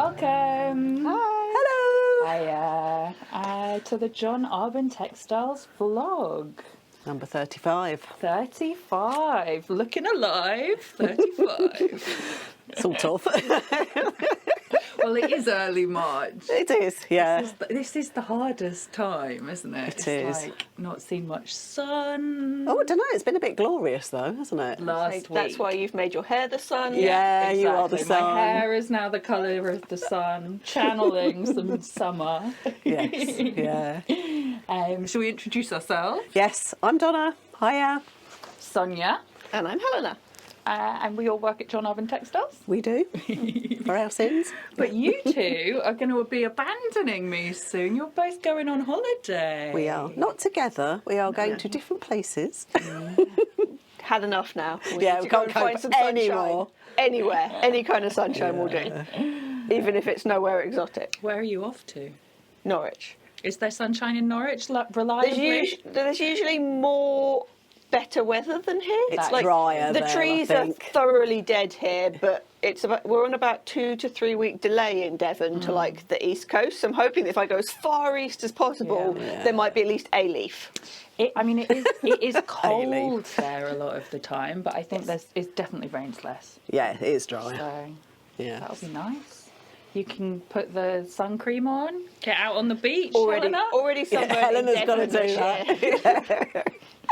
Welcome. Hi. Hello. Hiya. To the John Arbon Textiles vlog. Number 35. 35. Looking alive. 35. Sort of. Well, it is early March. It is, yeah. This is the hardest time, isn't it? It is. Like not seen much sun. Oh, I don't know. It's been a bit glorious, though, hasn't it? Last week. That's why you've made your hair the sun. Yeah, you are the Exactly. sun. My hair is now the colour of the sun, channeling some summer. Yes, yeah. Shall we introduce ourselves? Yes, I'm Donna. Hiya. Sonia. And I'm Helena. And we all work at John Arbon Textiles. We do. For our sins. But you two are going to be abandoning me soon. You're both going on holiday. We are. Not together. We are going to different places. Had enough now. Yeah, need we to go can't and cope find some sunshine. anymore. Anywhere. Any kind of sunshine will do. Even if it's nowhere exotic. Where are you off to? Norwich. Is there sunshine in Norwich, reliably? There's usually more better weather than here. It's like drier the there, trees I are think. thoroughly dead here, but we're on about 2 to 3 week delay in Devon to like the east coast. So I'm hoping that if I go as far east as possible, Yeah. there might be at least a leaf. It is cold there a lot of the time, but I think it definitely rains less. Yeah, it is drier. So Yeah. that'll be nice. You can put the sun cream on, get out on the beach. Already Helena. sunburned. Yeah, Helena's got to Devon do this that. year.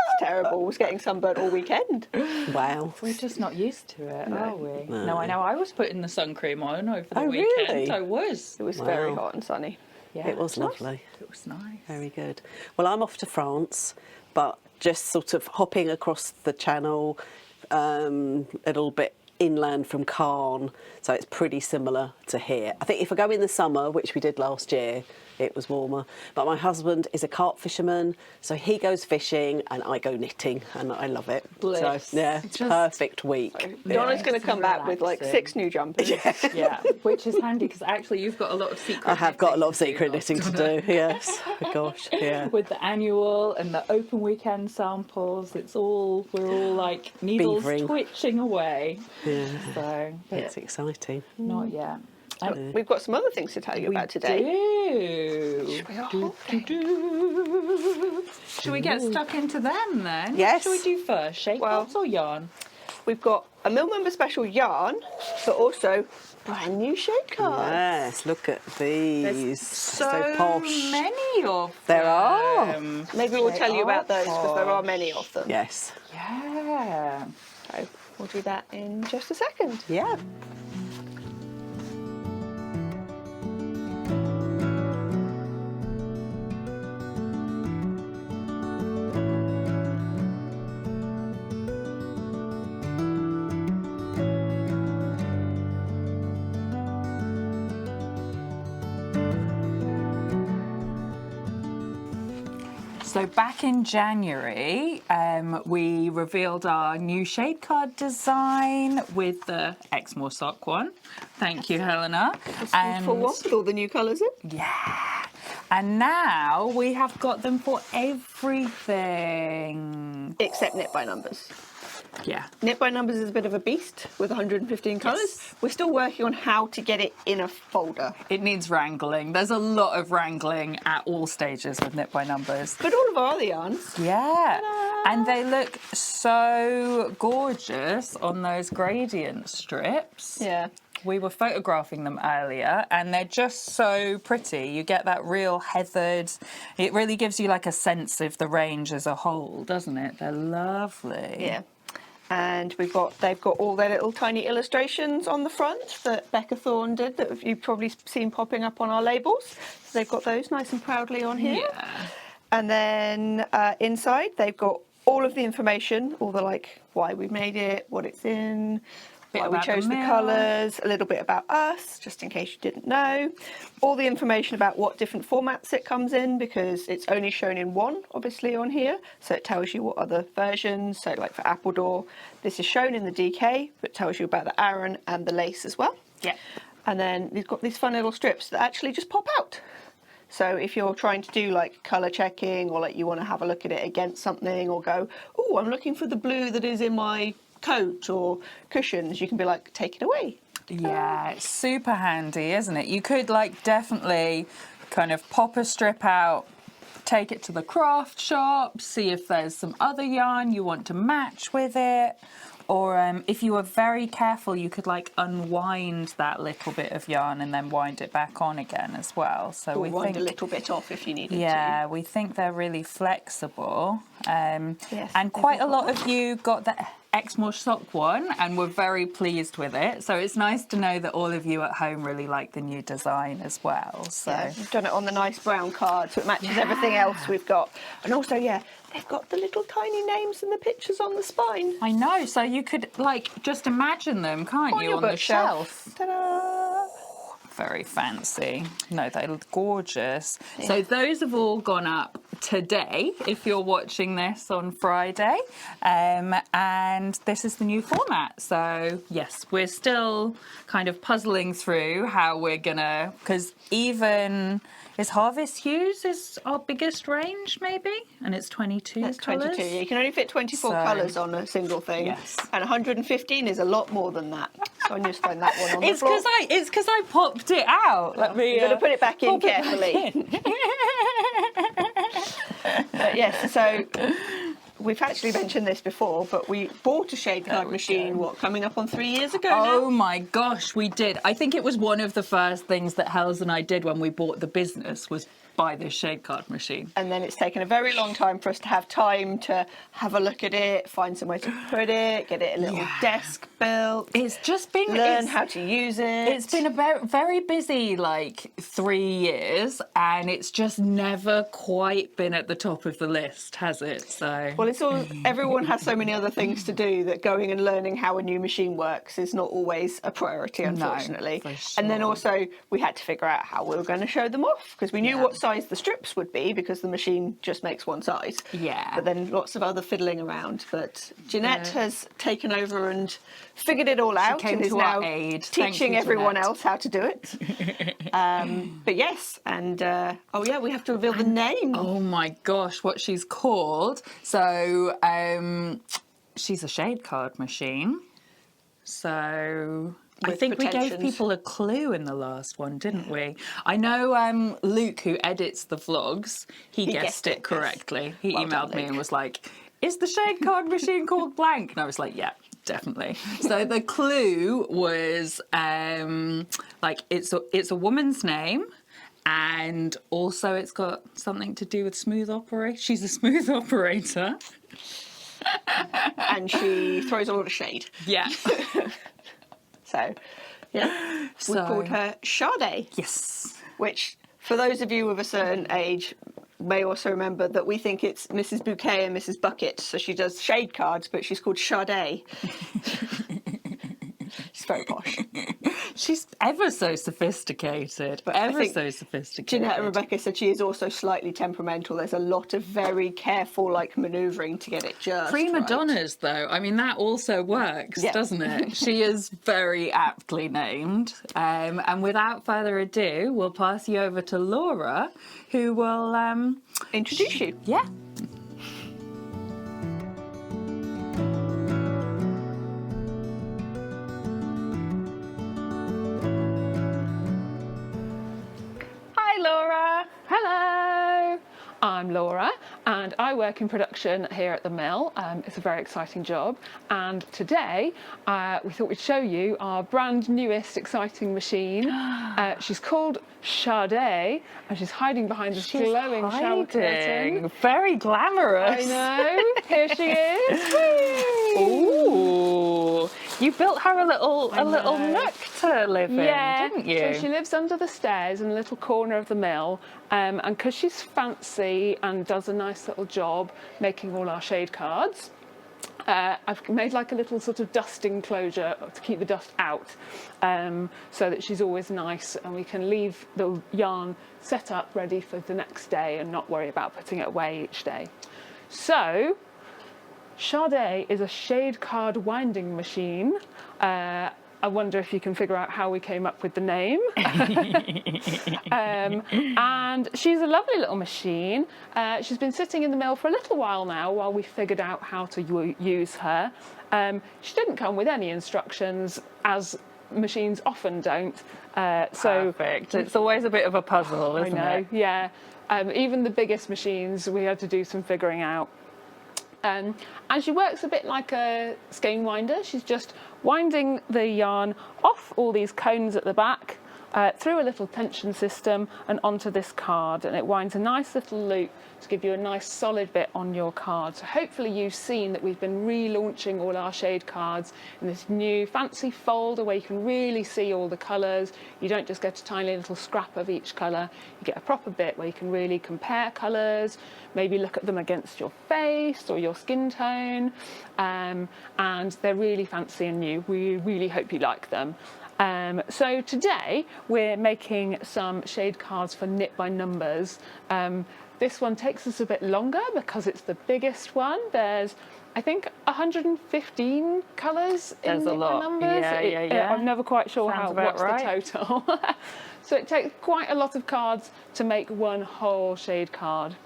It's terrible. I was getting sunburnt all weekend. Wow. We're just not used to it, are we? No. No, I know. I was putting the sun cream on over the Oh, weekend. really? I was. It was very Wow. hot and sunny. Yeah, It was lovely. It was nice. Very good. Well, I'm off to France, but just sort of hopping across the channel, a little bit inland from Caen, so it's pretty similar to here. I think if I go in the summer, which we did last year, it was warmer. But my husband is a carp fisherman, so he goes fishing and I go knitting, and I love it. Bliss. So yeah, it's Just- perfect week. Donna's going to It's come back with like relaxing. 6 new jumpers. Yeah, which is handy because actually you've got a lot of secret. I have got a lot of knitting secret to knitting to Donna. do. Yes, oh, gosh, yeah. With the annual and the open weekend samples, we're all like needles Beavering. twitching away. Yeah, So, but it's exciting. not yet. We've got some other things to tell you about today. Should we get stuck into them then? Yes. What should we do first? Shadecards or yarn? We've got a Mill Member Special yarn, but also brand new shade cards. Yes, look at these. So posh. many of There them. are. Maybe we'll They tell you about are those because there are posh. many of them. Yes. Yeah. So we'll do that in just a second. Yeah. So back in January, we revealed our new shade card design with the Exmoor sock one. Thank you, Helena. For what? With all the new colours in? Yeah. And now we have got them for everything. Except Knit by Numbers. Yeah. Knit by Numbers is a bit of a beast with 115 colours. Yes. We're still working on how to get it in a folder. It needs wrangling. There's a lot of wrangling at all stages with Knit by Numbers. But all of our other yarns. Yeah. Ta-da! And they look so gorgeous on those gradient strips. Yeah. We were photographing them earlier and they're just so pretty. You get that real heathered, it really gives you like a sense of the range as a whole, doesn't it? They're lovely. Yeah. And they've got all their little tiny illustrations on the front that Becca Thorne did that you've probably seen popping up on our labels. So they've got those nice and proudly on here. Yeah. And then inside they've got all of the information, all the like why we made it, what it's in, Bit why we about the chose the mill. colours, a little bit about us, just in case you didn't know. All the information about what different formats it comes in, because it's only shown in one, obviously, on here. So it tells you what other versions. So like for Appledore, this is shown in the DK, but tells you about the Aran and the lace as well. Yeah. And then you've got these fun little strips that actually just pop out. So if you're trying to do like colour checking, or like you want to have a look at it against something, or go, oh, I'm looking for the blue that is in my coat or cushions, you can be like, take it away. Yeah, it's super handy, isn't it? You could like definitely kind of pop a strip out, take it to the craft shop, see if there's some other yarn you want to match with it. Or if you were very careful, you could like unwind that little bit of yarn and then wind it back on again as well. So Or we wind think a little bit off if you needed to. yeah, we think they're really flexible. Yes, and they've quite a all got lot of you got the Exmoor sock one and we're very pleased with it. So it's nice to know that all of you at home really like the new design as well. So Yeah, we've done it on the nice brown card, so it matches everything else we've got. And also, yeah, they've got the little tiny names and the pictures on the spine. I know, so you could like just imagine them, can't On you, your on the bookshelf. shelf? Ta-da! Very fancy. No, they look gorgeous. So those have all gone up today if you're watching this on Friday. And this is the new format. So yes, we're still kind of puzzling through how we're gonna, because even is Harvest Hues is our biggest range maybe, and it's 22 That's colours. 22. Yeah, you can only fit 24 So- colours on a single thing. Yes. And 115 is a lot more than that. Sonia's thrown that one on It's the floor. because I popped it out. Let me. You've got to put it back in pop it back carefully. But yes, so we've actually mentioned this before, but we bought a shade card machine, coming up on 3 years ago Oh now? my gosh, we did. I think it was one of the first things that Hels and I did when we bought the business was buy this shade card machine. And then it's taken a very long time for us to have time to have a look at it, find somewhere to put it, get it a little desk built, It's just been learn how to use it. It's been a very busy like 3 years, and it's just never quite been at the top of the list, has it? So Well, it's all. Everyone has so many other things to do that going and learning how a new machine works is not always a priority, unfortunately. for And then sure. also we had to figure out how we were going to show them off because we knew Yeah. what size the strips would be because the machine just makes one size. Yeah. But then lots of other fiddling around. But Jeanette has taken over and figured it all out came and is to our now aid. Thank teaching you, everyone Jeanette. else how to do it. But yes, and oh yeah, we have to reveal the name. oh my gosh, what she's called. So she's a shade card machine. So I With think we gave pretensions. people a clue in the last one, didn't we? I know Luke, who edits the vlogs, he guessed guessed it it, yes. correctly. He Well done, emailed me Luke. and was like, is the shade card machine called blank? And I was like, yeah, definitely. So the clue was like it's a woman's name. And also it's got something to do with smooth operator. She's a smooth operator. And she throws a lot of shade. Yeah. So, yeah, we So- called her Sade, Yes. which, for those of you of a certain age, may also remember that we think it's Mrs. Bouquet and Mrs. Bucket. So she does shade cards, but she's called Sade. She's very posh. She's ever so sophisticated. But I ever think so sophisticated. Jeanette and Rebecca said she is also slightly temperamental. There's a lot of very careful, like, manoeuvring to get it just Prima right. donnas, though. I mean, that also works, Yeah. doesn't it? She is very aptly named. And without further ado, we'll pass you over to Laura, who will, Introduce you. yeah. Hi, Laura. Hello, I'm Laura and I work in production here at the mill. It's a very exciting job, and today we thought we'd show you our brand newest exciting machine. She's called Sade and she's hiding behind this glowing shower curtain. Very glamorous. I know, here she is. Ooh, you built her a little know. nook to live Yeah, in, didn't you? so she lives under the stairs in a little corner of the mill, and because she's fancy and does a nice little job making all our shade cards, I've made like a little sort of dust enclosure to keep the dust out, so that she's always nice and we can leave the yarn set up ready for the next day and not worry about putting it away each day. So Sade is a shade card winding machine. I wonder if you can figure out how we came up with the name. And she's a lovely little machine. She's been sitting in the mill for a little while now while we figured out how to use her. She didn't come with any instructions, as machines often don't. So Perfect. It's always a bit of a puzzle, isn't it? yeah. Even the biggest machines, we had to do some figuring out. And she works a bit like a skein winder. She's just winding the yarn off all these cones at the back, through a little tension system and onto this card, and it winds a nice little loop to give you a nice solid bit on your card. So hopefully you've seen that we've been relaunching all our shade cards in this new fancy folder where you can really see all the colours. You don't just get a tiny little scrap of each colour, you get a proper bit where you can really compare colours, maybe look at them against your face or your skin tone, and they're really fancy and new. We really hope you like them. So today we're making some shade cards for knit by numbers. This one takes us a bit longer because it's the biggest one. There's, I think, 115 colours in knit by numbers. Yeah. I'm never quite sure what's right. the total. So it takes quite a lot of cards to make one whole shade card.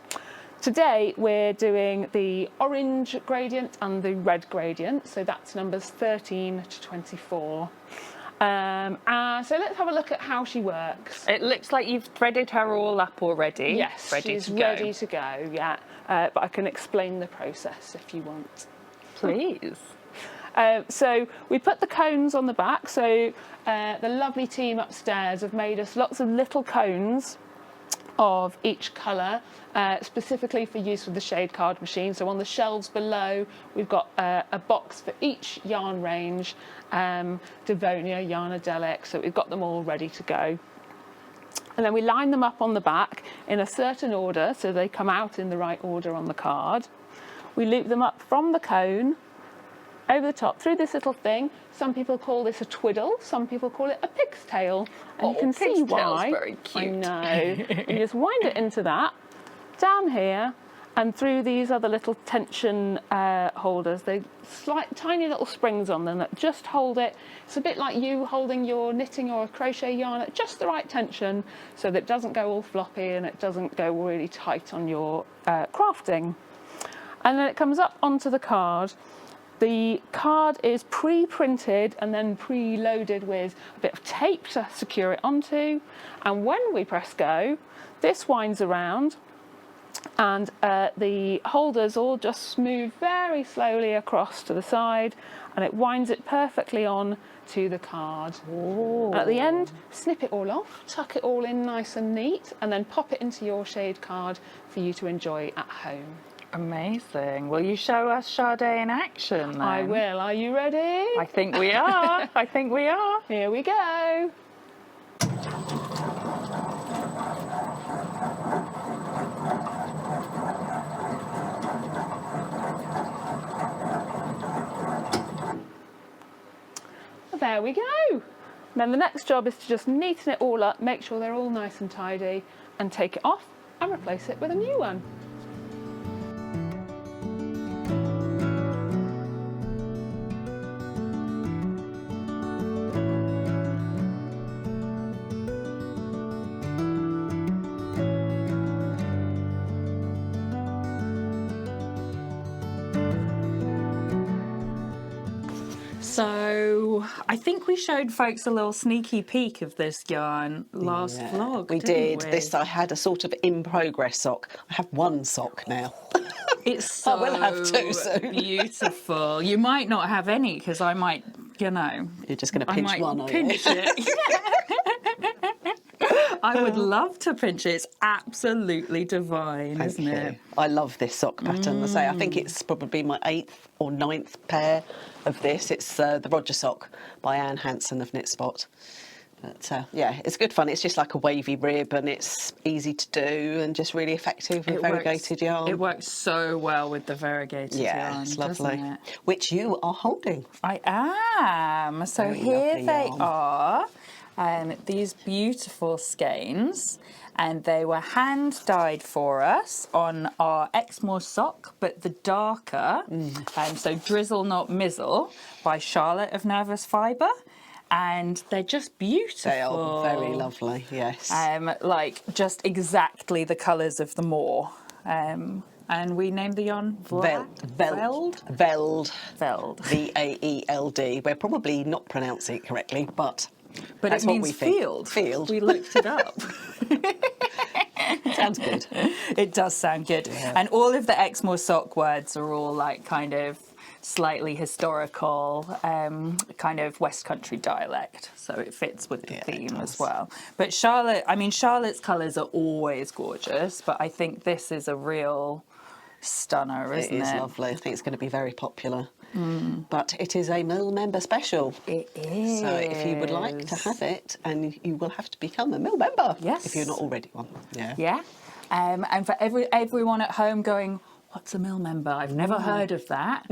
Today we're doing the orange gradient and the red gradient, so that's numbers 13 to 24. So let's have a look at how she works. It looks like you've threaded her all up already. Yes, she's ready to go, yeah. But I can explain the process if you want. Please. So we put the cones on the back. So the lovely team upstairs have made us lots of little cones of each colour, specifically for use with the shade card machine. So on the shelves below, we've got a box for each yarn range, Devonia, Yarnadelic, so we've got them all ready to go. And then we line them up on the back in a certain order, so they come out in the right order on the card. We loop them up from the cone, over the top, through this little thing. Some people call this a twiddle, some people call it a pig's tail. And you can see why. Very cute. I know. You just wind it into that, down here, and through these other little tension holders. They tiny little springs on them that just hold it. It's a bit like you holding your knitting or crochet yarn at just the right tension so that it doesn't go all floppy and it doesn't go really tight on your crafting. And then it comes up onto the card. The card is pre-printed and then pre-loaded with a bit of tape to secure it onto. And when we press go, this winds around and the holders all just move very slowly across to the side, and it winds it perfectly on to the card. Ooh. At the end, snip it all off, tuck it all in nice and neat, and then pop it into your shade card for you to enjoy at home. Amazing. Will you show us Sade in action then? I will. Are you ready? I think we are. I think we are. Here we go. There we go. Then the next job is to just neaten it all up, make sure they're all nice and tidy, and take it off and replace it with a new one. So I think we showed folks a little sneaky peek of this yarn last vlog. We didn't did. we? This I had a sort of in progress sock. I have one sock now. It's so I will have two soon. beautiful. You might not have any because I might, you know. You're just going to I pinch might one, are you? pinch it. I would love to pinch it. It's absolutely divine, Thank isn't you. it? I love this sock pattern. I think it's probably my 8th or 9th pair of this. It's the Roger sock by Anne Hanson of Knit Spot. But yeah, it's good fun. It's just like a wavy rib and it's easy to do and just really effective with variegated yarn. It works so well with the variegated yarn. It's lovely. doesn't it? Which you are holding. I am. So Very here lovely they yarn. are. These beautiful skeins, and they were hand dyed for us on our Exmoor sock, but the darker, so Drizzle Not Mizzle by Charlotte of Nervous Fibre, and they're just beautiful. They are very lovely, yes. Like just exactly the colours of the moor. And and we named the yarn Veld. Veld. Vaeld. We're probably not pronouncing it correctly, but But that's it what means we think. field. Field. We looked it up. Sounds good. It does sound good. Yeah. And all of the Exmoor sock words are all like kind of slightly historical, kind of West Country dialect. So it fits with the theme as well. But Charlotte's colours are always gorgeous, but I think this is a real stunner, isn't it? It is lovely. I think it's going to be very popular. But it is a mill member special. It is. So if you would like to have it, and you will have to become a mill member. Yes. If you're not already one. Yeah. Yeah. And for everyone at home going, what's a mill member? I've never heard of that.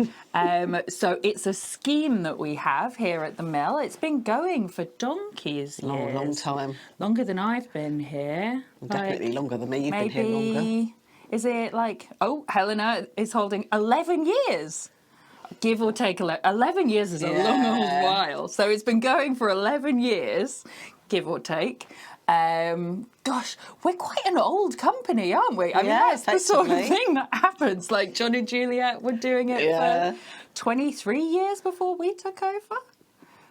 So it's a scheme that we have here at the mill. It's been going for donkey's years. Long time. Longer than I've been here. Definitely longer than me. You've Maybe, been here longer. Is it like, Helena is holding 11 years. Give or take 11 years is a long old while. So it's been going for 11 years, give or take. Gosh, we're quite an old company, aren't we? I mean, that's the sort of thing that happens. Like John and Juliet were doing it for 23 years before we took over.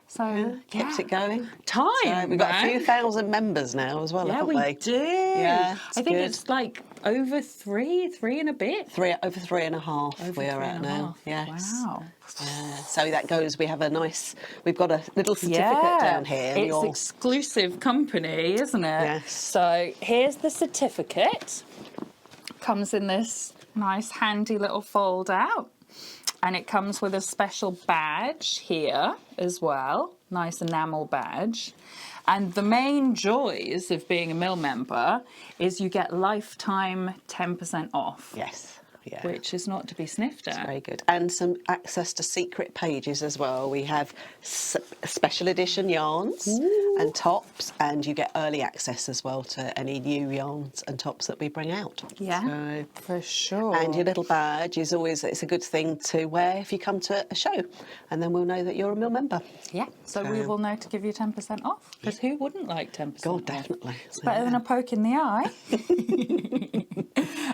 So, Kept it going. Time, So we've got a few thousand members now as well, haven't we? we do. Yeah, I think it's like over three and a bit. Over 3.5 we are at now. Yes. Wow. So that goes, we've got a little certificate down here. It's exclusive company, isn't it? Yes. So here's the certificate. Comes in this nice handy little fold out. And it comes with a special badge here as well. Nice enamel badge. And the main joys of being a mill member is you get lifetime 10% off. Yes. Yeah. Which is not to be sniffed at. Very good. And some access to secret pages as well. We have special edition yarns and tops, and you get early access as well to any new yarns and tops that we bring out. Yeah, So, for sure. and your little badge is always, it's a good thing to wear if you come to a show, and then we'll know that you're a mill member. Yeah, so we will know to give you 10% off, because who wouldn't like 10% God, off? definitely. It's better than a poke in the eye.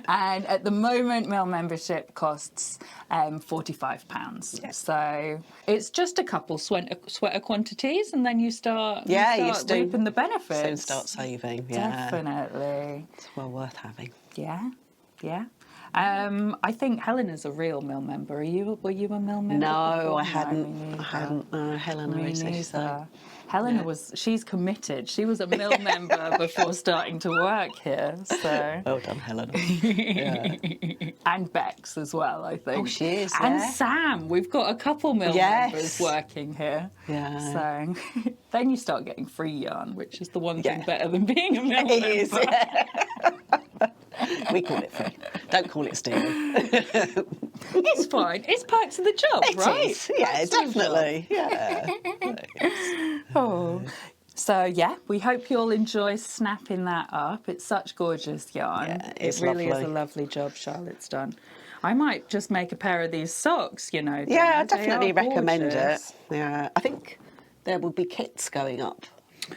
And at the moment, mill membership costs £45. Yeah. So it's just a couple sweater quantities, and then you start reaping the benefits. Soon start saving. Yeah. Definitely. It's well worth having. Yeah, yeah. I think Helena's a real mill member. Were you a mill member? No, before? I hadn't. Me I hadn't. No, Helena Me is neither. so. Helena she's committed. She was a mill member before starting to work here. So. Well done, Helena. Yeah. And Bex as well, I think. Oh, she is, And yeah. Sam. We've got a couple mill members working here. Yeah. So then you start getting free yarn, which is the one thing Yeah. better than being a mill member. It is. We call it free. Don't call it stealing. It's fine. It's perks of the job, right? It is. Yeah, Perks of the definitely. Yeah. Oh. So yeah, we hope you'll enjoy snapping that up. It's such gorgeous yarn. Yeah, it it's really is lovely. a lovely job Charlotte's done. I might just make a pair of these socks, Yeah, I They definitely are recommend gorgeous. it. Yeah, I think there will be kits going up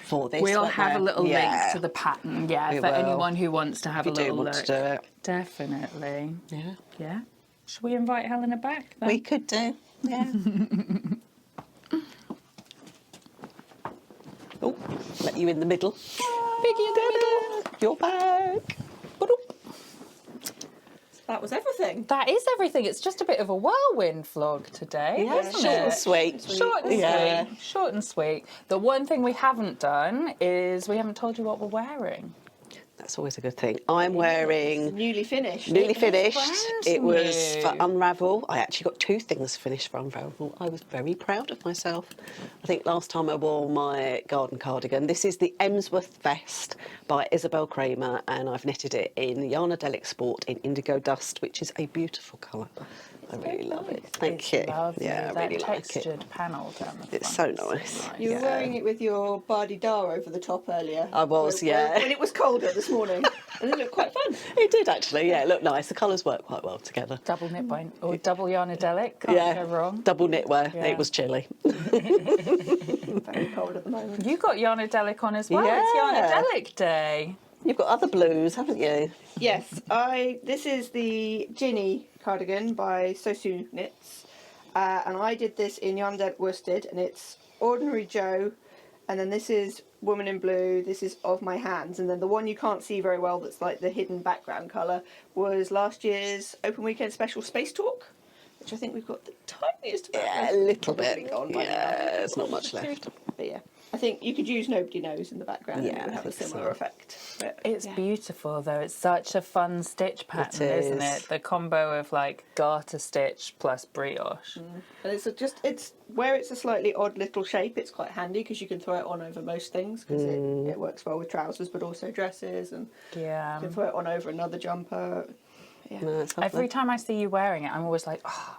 for this. We'll won't have there? a little link to the pattern, We for will. anyone who wants to have If a you do little want look. to do it. Definitely. Yeah. Yeah. Should we invite Helena back then? We could do. Yeah. Oh, let you in the middle. Piggy in the middle. You're back. That was everything. That is everything. It's just a bit of a whirlwind vlog today, Yeah, isn't short it? and sweet. Short and Yeah. sweet. Short and sweet. The one thing we haven't done is we haven't told you what we're wearing. That's always a good thing. I'm wearing Newly finished. newly finished. brand It was for new. Unravel. I actually got 2 things finished for Unravel. I was very proud of myself. I think last time I wore my garden cardigan. This is the Emsworth vest by Isabel Kramer, and I've knitted it in Yarnadelic Sport in Indigo Dust, which is a beautiful colour. I really love it. Thank you. Lovely. Yeah, I that really like it. textured panel down the front. It's so is nice. You were Yeah. wearing it with your Bardi Dar over the top earlier. I was, yeah. When it was colder this morning. And it looked quite fun. It did actually, yeah, it looked nice. The colours work quite well together. Double knit bind or double yarnadelic. Can't go wrong. Double knitwear. Yeah. It was chilly. Very cold at the moment. You got yarnadelic on as well. Yeah. It's yarnadelic day. You've got other blues, haven't you? Yes, this is the Ginny cardigan by Sosu Knits, and I did this in Yarndent worsted, and it's Ordinary Joe, and then this is Woman in Blue, this is Of My Hands, and then the one you can't see very well that's like the hidden background colour was last year's Open Weekend Special Space Talk, which I think we've got the tiniest amount Yeah, left. a little Probably bit. gone by now. Yeah, there's not much left. But yeah, I think you could use Nobody Knows in the background and Yeah, it would I have a think similar so. effect. But, It's yeah. beautiful though. It's such a fun stitch pattern, isn't is. it? The combo of like garter stitch plus brioche. And it's where it's a slightly odd little shape, it's quite handy because you can throw it on over most things because it works well with trousers but also dresses, and Yeah. you can throw it on over another jumper. Yeah. No, it's lovely. Every time I see you wearing it, I'm always like, oh,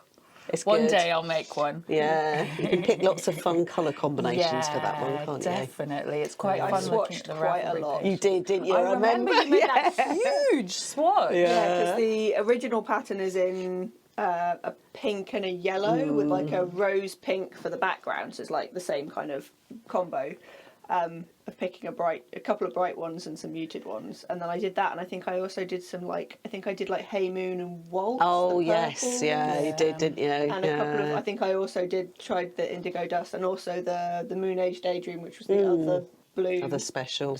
It's one good. day I'll make one. Yeah, you can pick lots of fun colour combinations for that one, can't you? Definitely. It's quite I fun looking swatched at the quite a Ravelry lot. page. You did, didn't you? I remember you made that huge swatch. Yeah, because the original pattern is in a pink and a yellow with like a rose pink for the background, so it's like the same kind of combo of picking a couple of bright ones and some muted ones, and then I did that, and I think I also did some like Hey Moon and Waltz. Oh the yes, purple, yeah, you did, didn't you? and a couple of I think I also tried the Indigo Dust and also the Moon Age Daydream, which was the other blue Other special.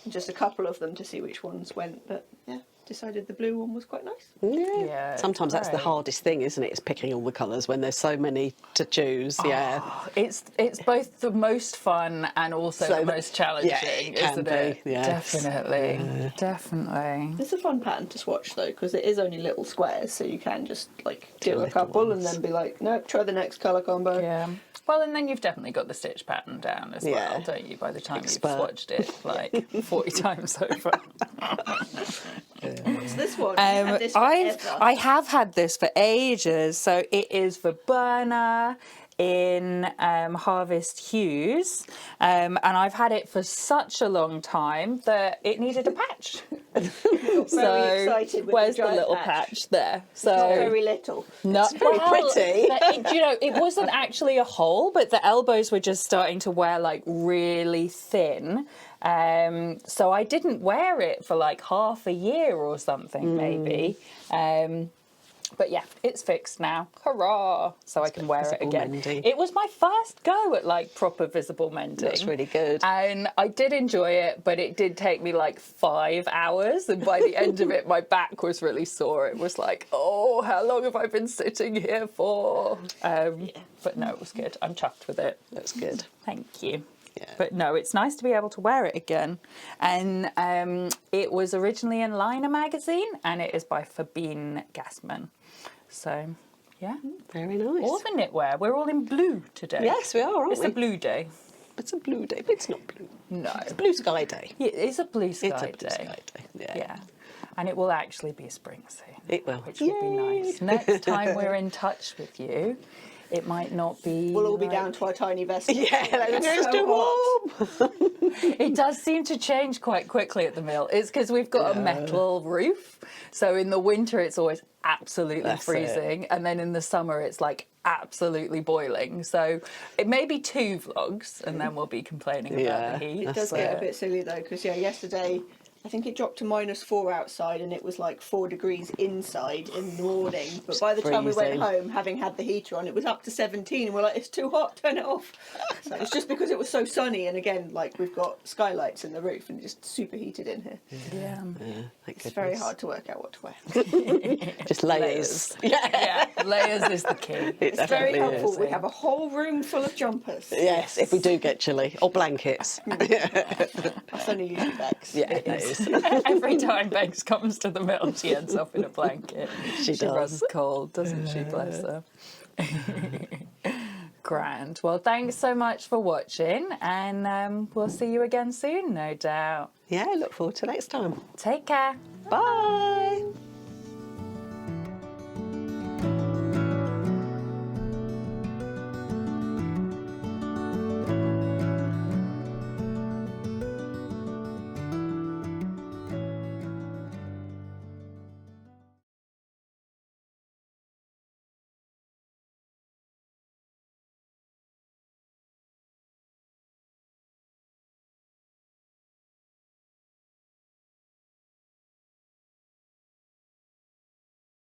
and just a couple of them to see which ones went, but yeah, decided the blue one was quite nice. Yeah, Sometimes that's the great. hardest thing, isn't it? Is picking all the colours when there's so many to choose. Yeah. It's both the most fun and also So the most challenging, yeah, it can isn't be, it? yes. Definitely, definitely. It's a fun pattern to swatch though, because it is only little squares, so you can just like do a little couple ones. and then be like, nope, try the next colour combo. Yeah. Well, and then you've definitely got the stitch pattern down as Yeah. well, don't you? By the time Expert. you've swatched it like 40 times over. What's this one? You've had this forever. I have had this for ages. So it is for Burner in Harvest Hues, and I've had it for such a long time that it needed a patch. Very excited with where's the the giant little patch. patch there? So Not very little. no, very pretty. it wasn't actually a hole, but the elbows were just starting to wear like really thin. So I didn't wear it for like half a year or something, maybe. But yeah, it's fixed now. Hurrah! So I can wear it visible again. mending. It was my first go at like proper visible mending. That's really good. And I did enjoy it, but it did take me like 5 hours. And by the end of it, my back was really sore. It was like, oh, how long have I been sitting here for? But no, it was good. I'm chuffed with it. That's good. Thank you. Yeah. But no, it's nice to be able to wear it again. And it was originally in Liner magazine, and it is by Fabine Gassman. So, yeah. Very nice. All the knitwear. We're all in blue today. Yes, we are, aren't It's we? a blue day. It's a blue day, but it's not blue. No. It's blue sky day. Yeah, it's a blue sky It's a day. blue sky day. Yeah. Yeah. And it will actually be spring soon. It will. Which would be nice. Next time we're in touch with you, it might not be... We'll all be like- down to our tiny vests. Yeah, it's so too hot. warm. It does seem to change quite quickly at the mill. It's because we've got a metal roof. So in the winter, it's always absolutely That's freezing. And then in the summer, it's like absolutely boiling. So it may be 2 vlogs and then we'll be complaining Yeah, about the heat. It does get a bit silly though, because yesterday I think it dropped to -4 outside and it was like 4 degrees inside in the morning. But by the time we went freezing. home, having had the heater on, it was up to 17 and we're like, it's too hot, turn it off. So it's just because it was so sunny, and again, like we've got skylights in the roof and just super heated in here. Yeah. Thank It's very goodness. hard to work out what to wear. Just layers. Yeah, layers is the key. It It's very definitely helpful. is. We have a whole room full of jumpers. Yes, if we do get chilly. Or blankets. That's only usually Bex. Yeah, it is. Every time Bex comes to the mill, she ends up in a blanket. She does. runs cold, doesn't she? Bless her. Grand. Well, thanks so much for watching, and we'll see you again soon, no doubt. Yeah, look forward to next time. Take care. Bye.